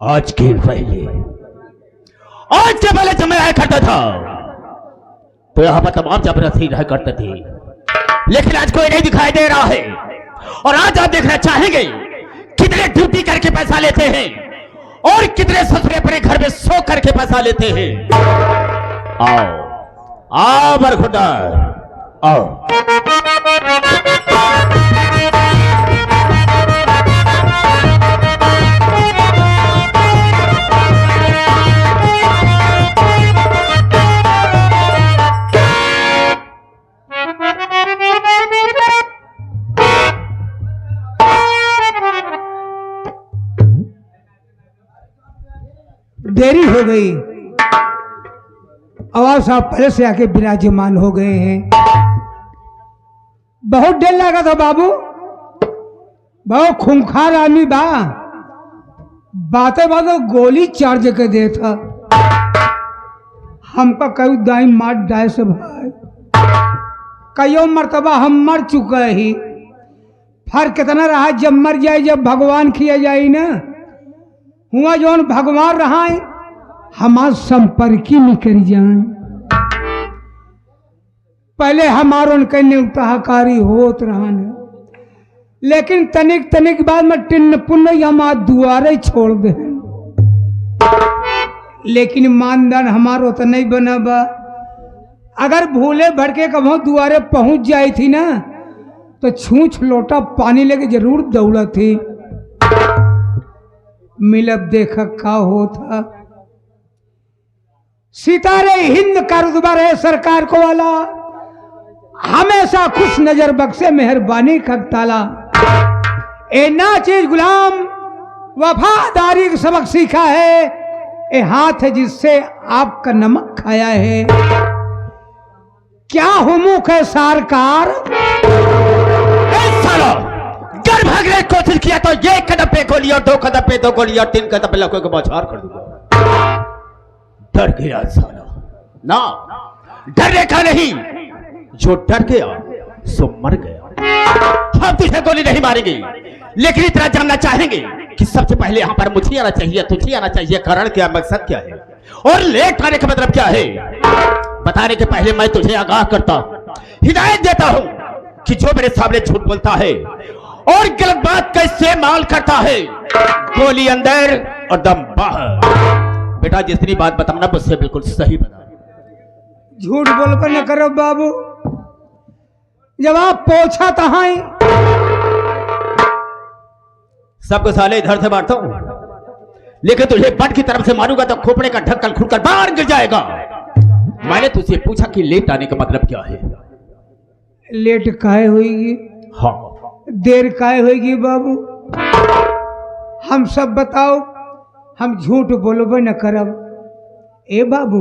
आज के पहले जब मैं आया करता था तो यहाँ पर तमाम जबरदस्ती रह करते थे, लेकिन आज कोई नहीं दिखाई दे रहा है। और आज आप देखना चाहेंगे कितने ड्यूटी करके पैसा लेते हैं और कितने ससुरे अपने घर में सो करके पैसा लेते हैं। आओ आओ बरखुरदार आओ। देरी हो गई, आवाज साहब पहले से आके विराजमान हो गए हैं। बहुत देर लगा था बाबू, बहुत खूंखार आदमी बा, बातें बातें गोली चार्ज के दे था हमका कई दाई मार डाय से भाई, कईयों मर्तबा हम मर चुके ही। फर्क कितना रहा जब मर जाए, जब भगवान किया जाए ना हुआ जौन भगवान रहा है हमार संपर्की निकल जाए। पहले हमारो उनके न्यूताकारी होत रहा न, लेकिन तनिक तनिक बाद में टिन्न पुण्य हमार दुआरे छोड़ दे। लेकिन मानदान हमारो तो नहीं बना बा। अगर भूले भड़के कभी दुआरे पहुंच जाई थी ना तो छूछ लोटा पानी लेके जरूर दौड़ा थी। मिलब देखा का होता। सितारे हिंद का रुतबा रहे सरकार को वाला, हमेशा खुश नजर बख्शे मेहरबानी खगताला। ए ना चीज गुलाम वफादारी का सबक सीखा है, ए हाथ है जिससे आपका नमक खाया है। क्या हुमुख है सरकार, भागने की कोशिश किया तो एक कदम पे गोली और दो कदम पे दो गोली और तीन कदम पे लड़कों को बौछार कर दूंगा। डर गया साला ना, डरने का नहीं, जो डर गया सो मर गया। हम तुझे गोली नहीं मारेंगे, लेकिन इतना जानना चाहेंगे कि सबसे पहले यहाँ पर मुझे आना चाहिए, तुझे आना चाहिए। कारण क्या, मकसद क्या है और लेट आने का मतलब क्या है, बताने के पहले मैं तुझे आगाह करता, हिदायत देता हूं कि जो मेरे सामने झूठ बोलता है और गलत बात का इस्तेमाल करता है, गोली अंदर और दम बाहर। बेटा जितनी बात बताना मुझसे बिल्कुल सही बता। झूठ बोल कर न करो बाबू, जब आप पोछा तहा सबको साले इधर से मारता हूं, लेकिन तुझे बट की तरफ से मारूंगा तो खोपड़े का ढक्कन खुलकर बाहर गिर जाएगा। मैंने तुझसे पूछा कि लेट आने का मतलब क्या है। लेट काहे होगी, हाँ देर काहे होगी बाबू, हम सब बताओ, हम झूठ बोलबे न करब। ए बाबू,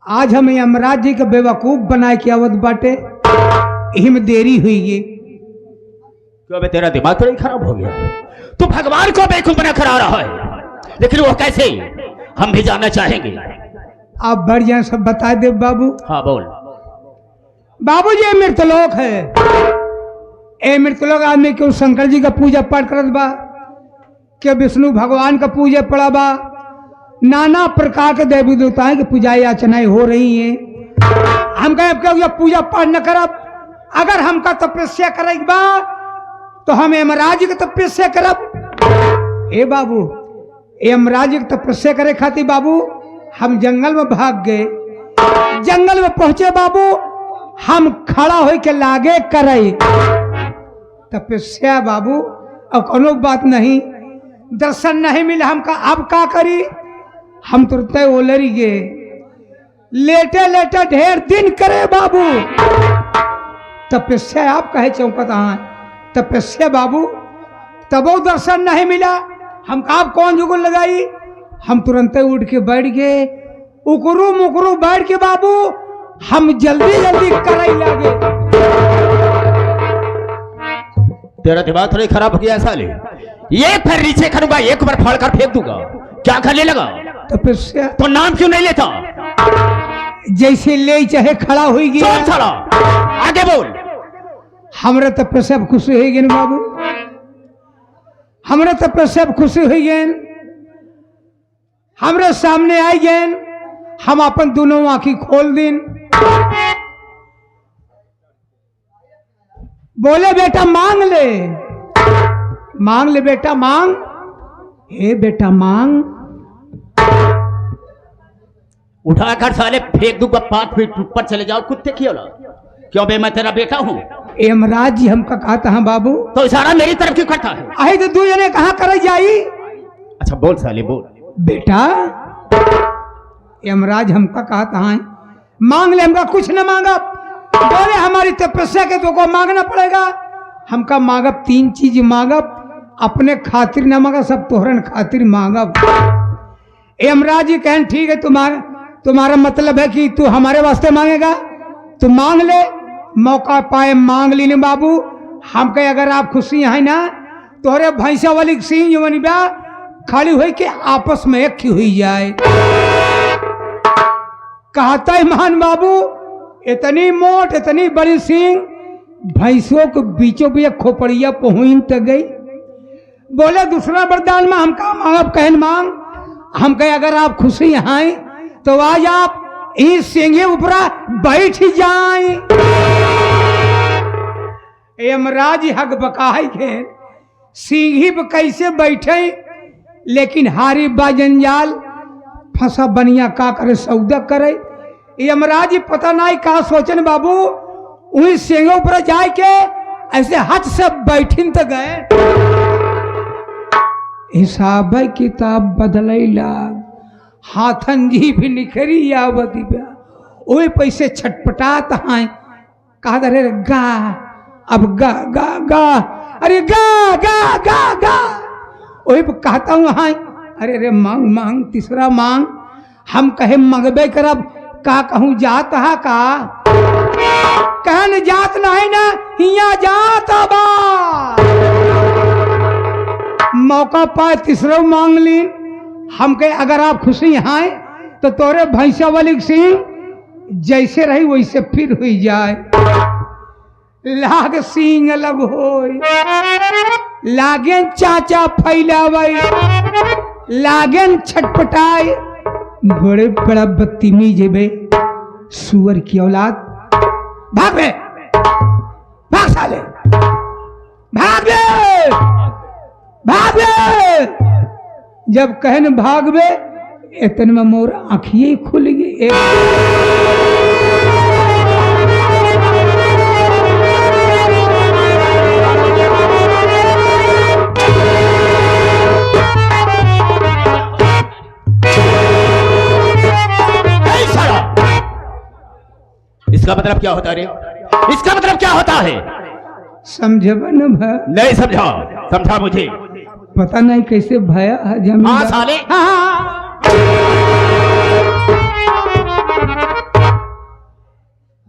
आज हम यमराज जी के बेवकूफ बनाए के आवत बाटे, यही में देरी हुई है। क्यों बे, तेरा दिमाग तो नहीं खराब हो गया? तू भगवान को बेवकूफ बना कर आ रहा है, लेकिन वो कैसे, हम भी जानना चाहेंगे। आप बढ़ जाए, सब बता दे बाबू। हाँ बोल। बाबू जी मृतलोक है, ए मृतलोक आदमी क्यों शंकर जी का पूजा पाठ करत बा, क्या विष्णु भगवान का पूजा पड़ा बा, नाना प्रकार के देवी देवताएं की पूजा याचनाएं हो रही हैं। हम कहें पूजा पाठ न करब, अगर हमका तपस्या करेगा बा तो हम यमराज की तपस्या करब। ए बाबू, यमराज की तपस्या करे खातिर बाबू हम जंगल में भाग गए, जंगल में पहुंचे बाबू, हम खड़ा हो के लागे करे तपस्या बाबू, और कोनो बात नहीं, दर्शन नहीं मिला हमका, अब का करी, हम तुरंत ओलरी गए, लेटे लेटे ढेर दिन करे बाबू। तपस्या आप कहे चौकत हाँ तपस्या बाबू, तबो दर्शन नहीं मिला, हम आप कौन जुगल लगाई, हम तुरंत उठ के बैठ गए, उकरू मुकरू बैठ के बाबू हम जल्दी जल्दी कराई लागे। तेरा दिमाग थोड़ी खराब हो गया साले, ये फिर नीचे करूंगा, एक बार फाड़ कर फेंक दूंगा, क्या करने लगा? तपस्या तो नाम क्यों नहीं लेता? जैसे ले चाहे खड़ा हो गया। चला आगे बोल। हमरा तपस्या खुशी हो गई बाबू, हमरा तपस्या खुशी हो गई, हमरे सामने आई गए, हम अपन दोनों आंखी खोल दिन। बोले बेटा मांग ले, मांग ले बेटा मांग। हे बेटा मांग। उठाकर साले फेंक दूंगा 5 फीट ऊपर चले जाओ कुत्ते की औलाद। क्यों बे, मैं तेरा बेटा हूँ। यमराज जी हमका कहता है बाबू, तो इशारा मेरी तरफ क्यों करता है? आई तो दू जने कहाँ कर जाई। अच्छा बोल साले बोल। बेटा यमराज हमका कहता है मांग ले, हमका कुछ न मांगा। बोले हमारी तपस्या के तो को मांगना पड़ेगा। हमका मांगब 3 चीज मांगब, अपने खातिर न मांगा, सब तोहरन खातिर मांगब। यमराज जी कहें ठीक है, तुम्हारा मतलब है कि तू हमारे वास्ते मांगेगा, तो मांग ले। मौका पाए मांग ली बाबू। हम कहे अगर आप खुशी है ना, तोहरे भैंसा वाली सिंह जो बा खड़ी हुई के आपस में एक हुई जाए। कहता है महान बाबू, इतनी मोट इतनी बड़ी सिंह भैंसों के बीचों बीच खोपड़िया पहुंच तक गई। बोले दूसरा वरदान में हमका मांगब, कहन मांग। हम कहे अगर आप खुशी हैं तो आज आप इस सिंह ऊपर बैठ जाए। यमराज हक बकाई के सिंही पे कैसे बैठे, लेकिन हारी बाजंजाल फंसा बनिया का करे सौदा करे। यमराज पता नहीं का सोचन बाबू, वही सिंह ऊपर जाए के ऐसे हाथ से बैठिन तो गए। हिसाब किताब बदलैला, हाथन जी भी निखरी आवती बा। ओए पैसे छटपटात हैं, कहा अरे गा अब गा गा गा, अरे गा गा गा गा। ओए कहता हूँ हाँ, अरे अरे मांग मांग, तीसरा मांग। हम कहे मंगबे करब, का कहूँ जात हा का, कहन जात नहीं ना, हिया जात बा। मौका पाए तीसरा मांग ली। हम कहे अगर आप खुशी हैं तो तोरे भैंसा वाली सिंह जैसे रही वैसे फिर हुई जाए। लाग सिंह अलग हो, लागेन चाचा फैलावे, लागेन छटपटाए। बड़े बड़ा बदतमीज है बे, सुअर की औलाद। भाग बे, भाग साले, भाग बे, भाग बे। जब कहन भागवे इतने में मोर आँखिए खुल गई। इसका मतलब क्या होता है रे? इसका मतलब क्या होता है? समझब न भा? नहीं समझा, समझा मुझे। पता नहीं कैसे भया जमीन। हाँ साले।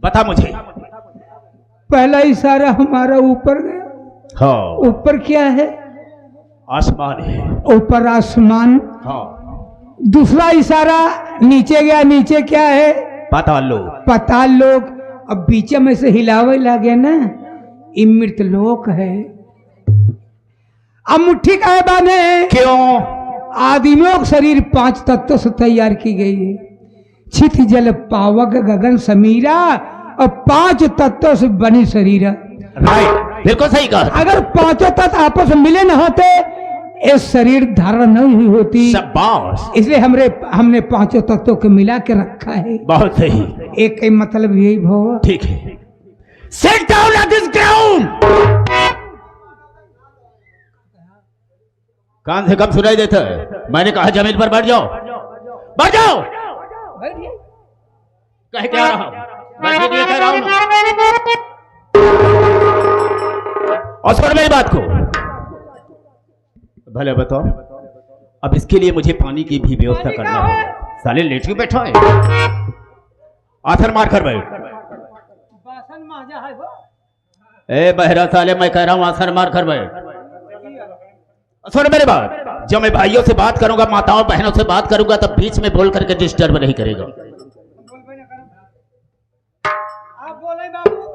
बता मुझे। पहला इशारा हमारा ऊपर गया। हाँ। ऊपर क्या है? आसमान है। ऊपर आसमान। हाँ। दूसरा इशारा नीचे गया, नीचे क्या है? पाताल लोक। पाताल लोक। अब बीच में से हिलावे लगे ना, ये मृतलोक है। अब मुट्ठी का है बाने, क्यों? आदिमों का शरीर 5 तत्वों से तैयार की गई है। छित जल पावक गगन समीरा, और 5 तत्वों से बनी शरीर। राइट, बिल्कुल सही कहा। अगर 5 तत्व आपस में मिले न होते, ये शरीर धारण नहीं हुई होती। शाबाश। इसलिए हमने 5 तत्वों को मिला के रखा है। बहुत सही। एक ही मतलब यही भाव। ठीक है। Sit down at this ground. कान से कम सुनाई देता है? मैंने कहा जमीन पर बैठ जाओ, बैठ जाओ। कह क्या रहा हूं? बैठने के लिए कह रहा हूं ना। और सुन मेरी बात को। भले बताओ, अब इसके लिए मुझे पानी की भी व्यवस्था करना होगा। साले लेट क्यों बैठा है? आथर मार कर बैठ। ए बहरा साले, मैं कह रहा हूं आथर मार कर बैठ। सुन मेरी बात, जब मैं भाइयों से बात करूंगा, माताओं बहनों से बात करूंगा, तब बीच में बोल करके डिस्टर्ब नहीं करेगा।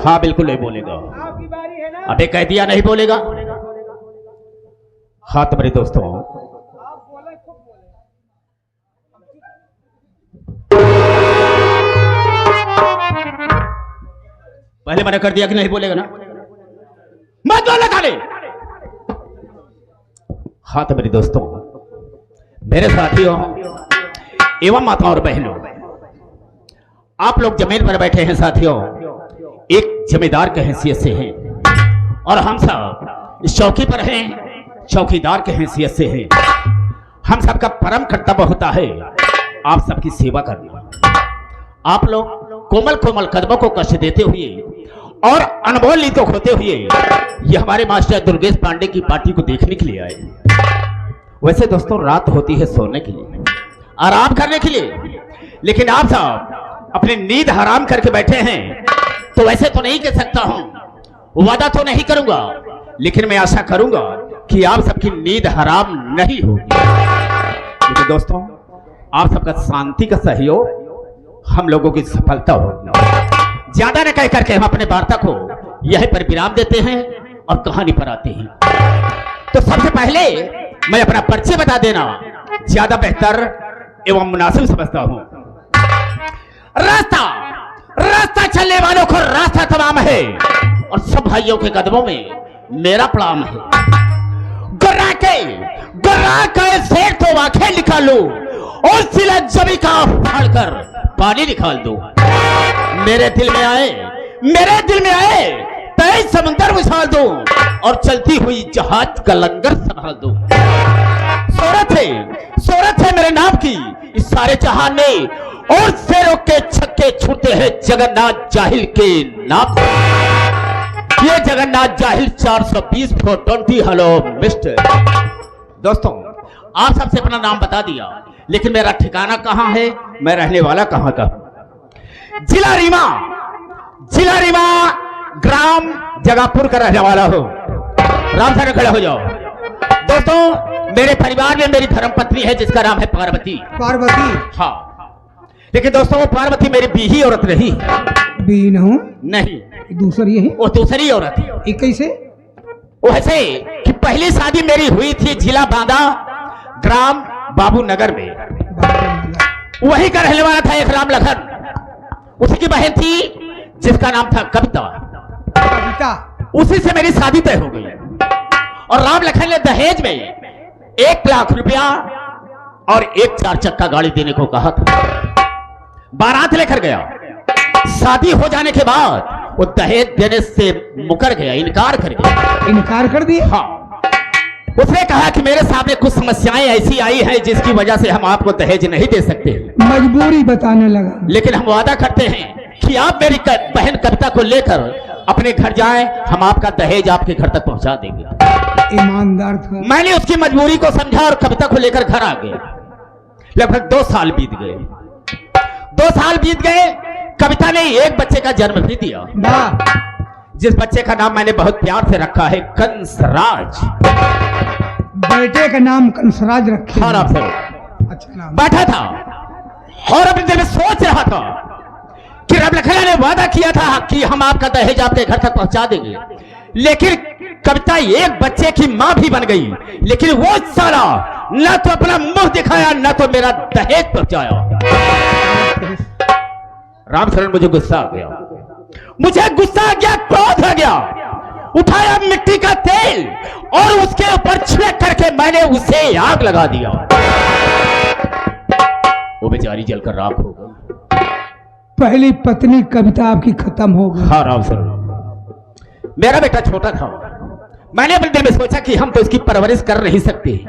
हाँ बिल्कुल नहीं बोलेगा। अबे कह दिया नहीं बोलेगा। हाँ तो मेरे दोस्तों, पहले मना कर दिया कि नहीं बोलेगा ना, मत बोला गाली। हाँ तो मेरे दोस्तों, मेरे साथियों एवं माताओं और बहनों, आप लोग जमीन पर बैठे हैं साथियों, एक जमींदार के हैसियत से हैं और हम सब इस चौकी पर हैं चौकीदार के हैसियत से हैं। हम सबका परम कर्तव्य होता है आप सबकी सेवा करना। आप लोग कोमल कोमल कदमों को कष्ट देते हुए और अनमोल नींद को खोते हुए ये हमारे मास्टर दुर्गेश पांडे की पार्टी को देखने के लिए आए। वैसे दोस्तों रात होती है सोने के लिए, आराम करने के लिए, लेकिन आप सब अपनी नींद हराम करके बैठे हैं। तो वैसे तो नहीं कह सकता हूं, वादा तो नहीं करूंगा, लेकिन मैं आशा करूंगा कि आप सबकी नींद हराम नहीं होगी। लेकिन दोस्तों आप सबका शांति का सहयोग हम लोगों की सफलता होगी। ज्यादा न कह करके हम अपने वार्ता को यहीं पर विराम देते हैं और कहानी पर आते हैं। तो सबसे पहले मैं अपना परिचय बता देना ज्यादा बेहतर एवं मुनासिब समझता हूं। रास्ता रास्ता चलने वालों को रास्ता तमाम है और सब भाइयों के कदमों में मेरा प्रणाम है। गर्रा के शेर तो आंखें निकालो और सिला जमी का फाड़कर पानी निकाल दो। मेरे दिल में आए तय समंदर उछाल दो और चलती हुई जहाज का लंगर संभाल दो। सोरत है मेरे नाम की इस सारे जहान में और शेरों के छक्के छूटे हैं जगन्नाथ जाहिल के नाम। ये जगन्नाथ जाहिल 420 420 हेलो मिस्टर। दोस्तों आप सबसे अपना नाम बता दिया, लेकिन मेरा ठिकाना कहां है, मैं रहने वाला कहां का? जिला रीवा ग्राम जगापुर का रहने वाला हूं। राम साहब खड़े हो जाओ। दोस्तों मेरे परिवार में मेरी धर्मपत्नी है जिसका नाम है पार्वती। हाँ, लेकिन दोस्तों वो पार्वती मेरी बीही औरत नहीं। नहीं, दूसरी है, वो दूसरी औरत है। कैसे? वो ऐसे कि पहली शादी मेरी हुई थी जिला बांदा ग्राम बाबू नगर में। वही का रहने वाला था एक राम लखन, उसी की बहन थी जिसका नाम था कविता। उसी से मेरी शादी तय हो गई और राम लखन ने दहेज में 1 लाख रुपया और एक 4 चक्का गाड़ी देने को कहा था। बारात लेकर गया। शादी हो जाने के बाद वो दहेज देने से मुकर गया, इनकार कर दिया। हाँ, उसने कहा कि मेरे सामने कुछ समस्याएं ऐसी आई हैं जिसकी वजह से हम आपको दहेज नहीं दे सकते। मजबूरी बताने लगा, लेकिन हम वादा करते हैं कि आप मेरी बहन कविता को लेकर अपने घर जाएं, हम आपका दहेज आपके घर तक पहुंचा देंगे। ईमानदार था। मैंने उसकी मजबूरी को समझा और कविता को लेकर घर आ गया। लगभग 2 साल बीत गए। 2 साल बीत गए। कविता ने एक बच्चे का जन्म भी दिया, जिस बच्चे का नाम मैंने बहुत प्यार से रखा है कंसराज। बेटे का नाम कंसराज रखे। हाँ सर। अच्छा नाम। बैठा था और अपने दिल में सोच रहा था कि रब लखना ने वादा किया था कि हम आपका दहेज आपके घर तक पहुंचा देंगे, लेकिन कविता एक बच्चे की मां भी बन गई, लेकिन वो साला न तो अपना मुंह दिखाया न तो मेरा दहेज पहुंचाया। रामचरण मुझे गुस्सा आ गया, क्रोध आ गया। उठाया मिट्टी का तेल और उसके ऊपर छिड़क करके मैंने उसे आग लगा दिया। वो बेचारी जलकर राख हो गई। पहली पत्नी कविता आपकी खत्म हो गई। हाँ रामचरण, मेरा बेटा छोटा था। मैंने अपने दिल में सोचा कि हम तो इसकी परवरिश कर नहीं सकते,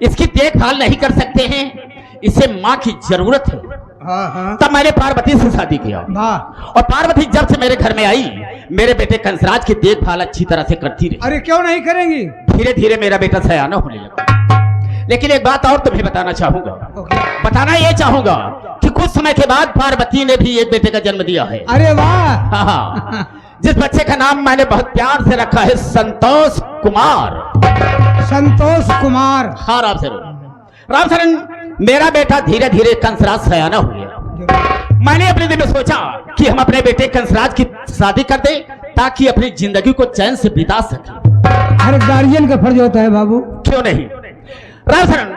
इसकी देखभाल नहीं कर सकते हैं, इसे मां की जरूरत है। हाँ। तब मैंने पार्वती से शादी किया और पार्वती जब से मेरे घर में आई मेरे बेटे कंसराज की देखभाल अच्छी तरह से करती रही। अरे क्यों नहीं करेंगी? धीरे धीरे मेरा बेटा सयाना होने लगा। लेकिन एक बात और तुम्हें बताना चाहूंगा कि कुछ समय के बाद पार्वती ने भी एक बेटे का जन्म दिया है। अरे वाह। हाँ, जिस बच्चे का नाम मैंने बहुत प्यार से रखा है संतोष कुमार। हाँ रामचरण, मेरा बेटा धीरे धीरे कंसराज सयाना हो गया। मैंने अपने दिल में सोचा कि हम अपने बेटे कंसराज की शादी कर दें ताकि अपनी जिंदगी को चैन से बिता सके। हर गार्जियन का फर्ज होता है बाबू। क्यों नहीं रामचरण,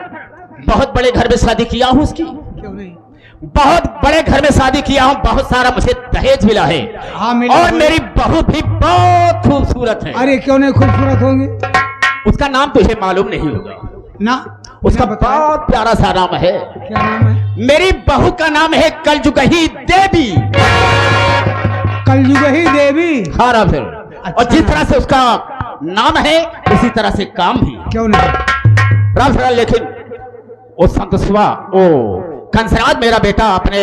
बहुत बड़े घर में शादी किया हूं उसकी। क्यों नहीं? बहुत बड़े घर में शादी किया हूँ, बहुत सारा मुझे दहेज मिला है। हाँ मिला और है। मेरी बहू भी बहुत खूबसूरत है। अरे क्यों नहीं खूबसूरत होंगे? उसका नाम तुझे मालूम नहीं होगा ना उसका बिना बताए। बहुत प्यारा सा नाम है। क्या नाम है? मेरी बहू का नाम है कलजुगही देवी। कलयुग ही देवी। हाँ राम फिर। अच्छा और जिस तरह से उसका नाम है उसी तरह से काम भी है। क्यों नहीं? राम फिर, लेकिन वो संतोषवा वो कंसराज मेरा बेटा अपने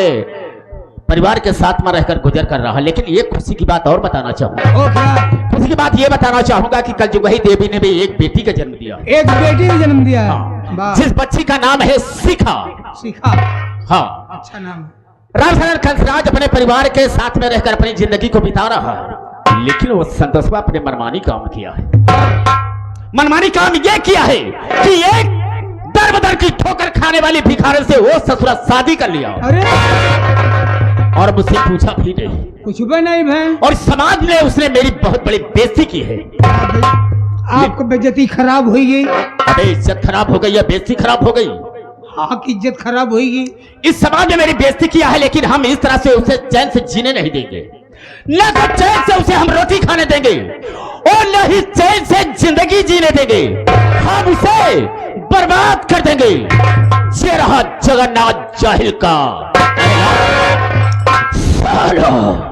परिवार के साथ में रहकर गुजर कर रहा। लेकिन ये खुशी की बात और बताना चाहूंगा। ओ क्या? खुशी की बात ये बताना चाहूंगा कि कलजुगही देवी ने भी एक बेटी का जन्म दिया। एक बेटी ने जन्म दिया है। हाँ, वाह। जिस बच्ची का नाम है शिखा। शिखा। हाँ, अच्छा नाम है। रामचंद्र कंसराज अपने परिवार के साथ में रहकर अपनी जिंदगी को बिता रहा है। लेकिन वो संतोषवा अपने मनमानी काम किया है। मनमानी काम ये किया है कि एक दर बदर की ठोकर खाने वाली भिखारी से वो ससुरा शादी कर लिया अरे और मुझसे पूछा भी नहीं। कुछ भी नहीं भाई। और समाज में उसने मेरी बहुत बड़ी बेइज्जती की है। आपको बेइज्जती खराब हुई गई। अबे इज्जत खराब हो गई या बेइज्जती खराब हो गई? हाँ की इज्जत खराब होगी। इस समाज ने मेरी बेइज्जती किया है, लेकिन हम इस तरह से उसे चैन से जीने नहीं देंगे। न तो चैन से उसे हम रोटी खाने देंगे और न ही चैन से जिंदगी जीने देंगे। हम उसे बर्बाद कर देंगे। ये रहा जगन्नाथ जाहिल का सालो।